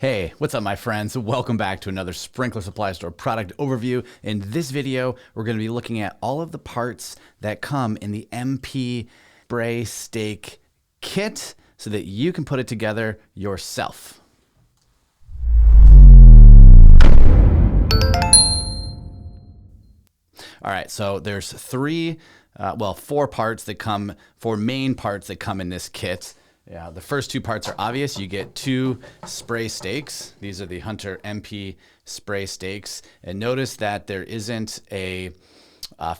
Hey, what's up my friends? Welcome back to another Sprinkler Supply Store product overview. In this video, we're going to be looking at all of the parts that come in the MP Spray Stake kit so that you can put it together yourself. All right, so there's four main parts that come in this kit. Yeah, the first two parts are obvious. You get two spray stakes. These are the Hunter MP spray stakes. And notice that there isn't a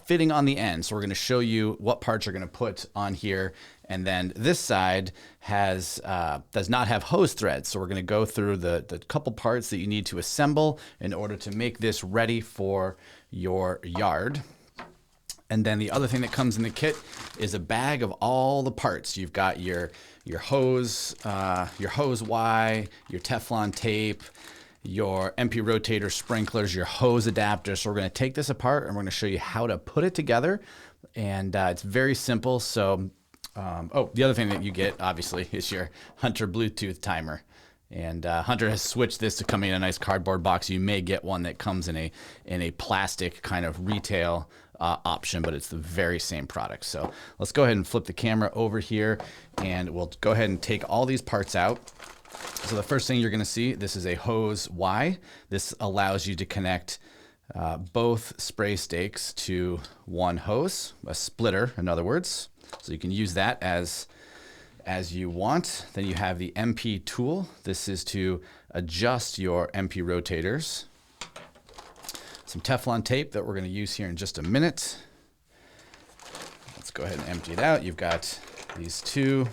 fitting on the end. So we're going to show you what parts you're going to put on here. And then this side does not have hose threads. So we're going to go through the couple parts that you need to assemble in order to make this ready for your yard. And then the other thing that comes in the kit is a bag of all the parts. You've got your hose Y, your Teflon tape, your MP rotator sprinklers, your hose adapter. So we're going to take this apart and we're going to show you how to put it together. And it's very simple. So, the other thing that you get obviously is your Hunter Bluetooth timer. And Hunter has switched this to coming in a nice cardboard box. You may get one that comes in a plastic kind of retail option, but it's the very same product. So let's go ahead and flip the camera over here and we'll go ahead and take all these parts out. So the first thing you're going to see, this is a hose Y. This allows you to connect both spray stakes to one hose, a splitter in other words. So you can use that as you want. Then you have the MP tool. This is to adjust your MP rotators. Some Teflon tape that we're going to use here in just a minute. Let's go ahead and empty it out. You've got these two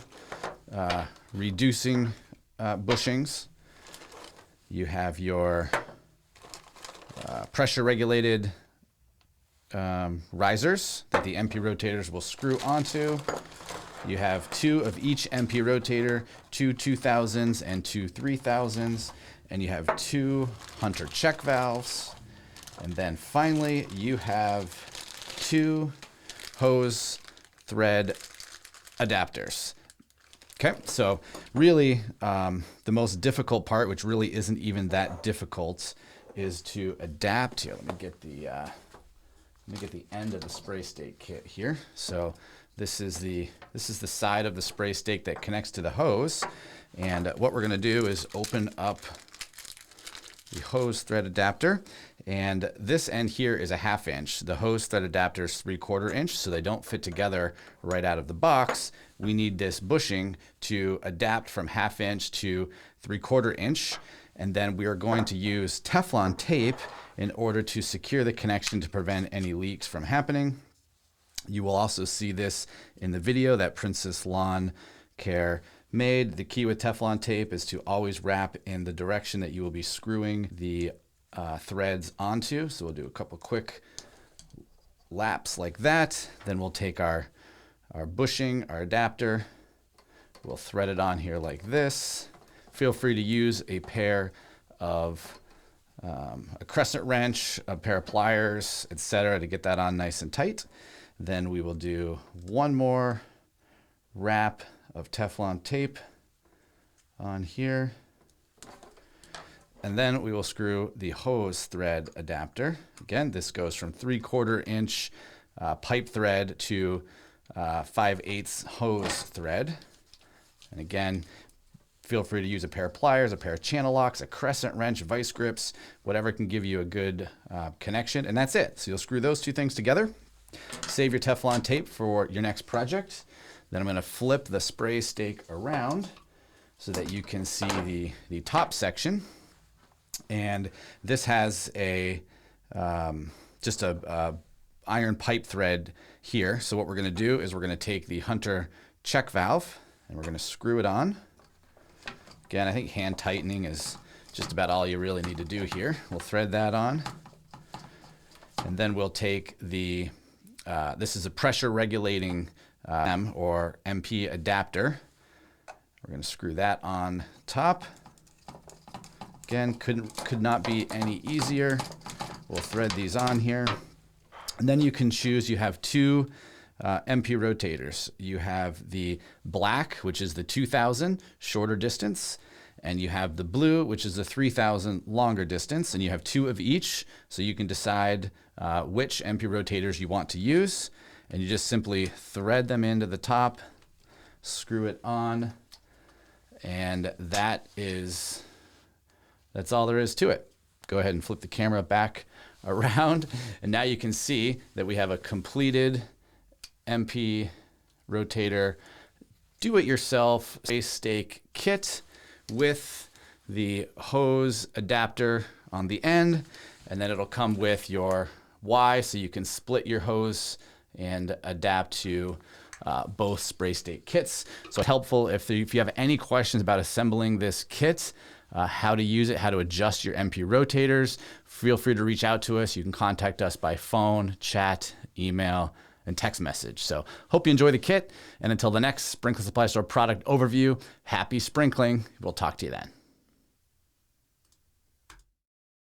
reducing bushings. You have your pressure regulated risers that the MP rotators will screw onto. You have two of each MP rotator, two 2000s and two 3000s, and you have two Hunter check valves. And then finally, you have two hose thread adapters. Okay, so really the most difficult part, which really isn't even that difficult, is to adapt here. Let me get the end of the spray stake kit here. So this is the side of the spray stake that connects to the hose. And what we're going to do is open up the hose thread adapter, and this end here is a 1/2 inch. The hose thread adapter is 3/4 inch, so they don't fit together right out of the box. We need this bushing to adapt from 1/2 inch to 3/4 inch, and then we are going to use Teflon tape in order to secure the connection to prevent any leaks from happening. You will also see this in the video that Princess Lawn Care made. The key with Teflon tape is to always wrap in the direction that you will be screwing the threads onto. So we'll do a couple quick laps like that. Then we'll take our bushing, our adapter. We'll thread it on here like this. Feel free to use a pair of a crescent wrench, a pair of pliers, etc. to get that on nice and tight. Then we will do one more wrap of Teflon tape on here. And then we will screw the hose thread adapter. Again, this goes from 3/4 inch pipe thread to 5/8 hose thread. And again, feel free to use a pair of pliers, a pair of channel locks, a crescent wrench, vice grips, whatever can give you a good connection. And that's it. So you'll screw those two things together. Save your Teflon tape for your next project. Then I'm going to flip the spray stake around so that you can see the top section. And this has just a iron pipe thread here. So what we're going to do is we're going to take the Hunter check valve and we're going to screw it on. Again, I think hand tightening is just about all you really need to do here. We'll thread that on. And then we'll take this is a pressure regulating or MP adapter. We're going to screw that on top. Again, could not be any easier. We'll thread these on here. And then you can choose, you have two MP rotators. You have the black, which is the 2000, shorter distance, And you have the blue, which is the 3,000 longer distance, and you have 2 of each. So you can decide which MP rotators you want to use. And you just simply thread them into the top, screw it on, and that's all there is to it. Go ahead and flip the camera back around, and now you can see that we have a completed MP rotator do-it-yourself space stake kit with the hose adapter on the end, and then it'll come with your Y, so you can split your hose and adapt to both spray stake kits. So helpful if you have any questions about assembling this kit, how to use it, how to adjust your MP rotators, feel free to reach out to us. You can contact us by phone, chat, email, and text message. So hope you enjoy the kit. And until the next Sprinkler Supply Store product overview, happy sprinkling. We'll talk to you then.